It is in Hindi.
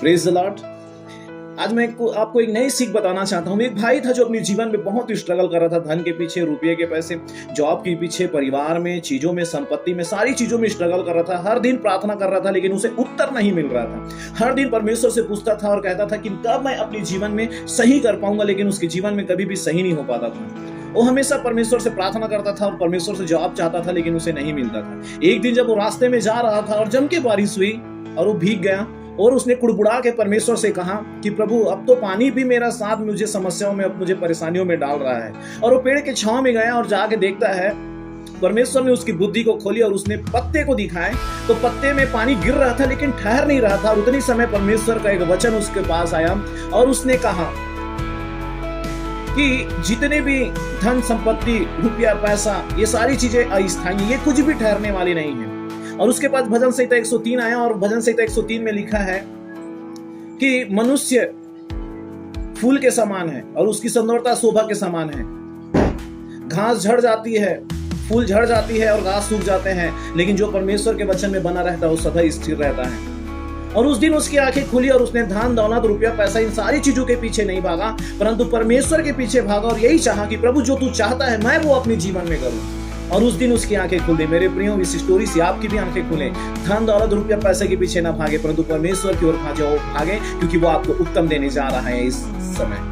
Praise the Lord. आज मैं आपको एक नई सीख बताना चाहता हूँ। एक भाई था जो अपने जीवन में बहुत ही स्ट्रगल कर रहा था, धन के पीछे, रुपये के पैसे, जॉब के पीछे, परिवार में, चीजों में, संपत्ति में, सारी चीजों में स्ट्रगल कर रहा था। हर दिन प्रार्थना कर रहा था लेकिन उसे उत्तर नहीं मिल रहा था। हर दिन परमेश्वर से पूछता था और कहता था कि कब मैं अपने जीवन में सही कर पाऊंगा, लेकिन उसके जीवन में कभी भी सही नहीं हो पाता था। वो हमेशा परमेश्वर से प्रार्थना करता था और परमेश्वर से जवाब चाहता था लेकिन उसे नहीं मिलता था। एक दिन जब वो रास्ते में जा रहा था और जम के बारिश हुई और वो भीग गया और उसने कुड़बुड़ा के परमेश्वर से कहा कि प्रभु, अब तो पानी भी मेरा साथ मुझे समस्याओं में, अब मुझे परेशानियों में डाल रहा है। और वो पेड़ के छांव में गया और जाके देखता है, परमेश्वर ने उसकी बुद्धि को खोली और उसने पत्ते को दिखाए तो पत्ते में पानी गिर रहा था लेकिन ठहर नहीं रहा था। और उतनी समय परमेश्वर का एक वचन उसके पास आया और उसने कहा कि जितने भी धन, संपत्ति, रुपया, पैसा, ये सारी चीजें अस्थायी, ये कुछ भी ठहरने वाली नहीं है। और उसके पास भजन संहिता 103 आया और भजन संहिता 103 में लिखा है कि मनुष्य फूल के समान है और उसकी सुंदरता शोभा के समान है। घास झड़ जाती है, फूल झड़ जाती है और घास सूख जाते हैं, लेकिन जो परमेश्वर के वचन में बना रहता है वो सदा स्थिर रहता है। और उस दिन उसकी आंखें खुली और उसने धन, दौलत, रुपया, पैसा, इन सारी चीजों के पीछे नहीं भागा, परंतु परमेश्वर के पीछे भागा और यही चाहा कि प्रभु, जो तू चाहता है मैं वो अपने जीवन में करूं। और उस दिन उसकी आंखें खुल गई। मेरे प्रियो, इस स्टोरी से आपकी भी आंखें खुले। धन, दौलत, रुपया, पैसे के पीछे ना भागे, परंतु परमेश्वर की ओर भागे, क्योंकि वो आपको उत्तम देने जा रहा है इस समय।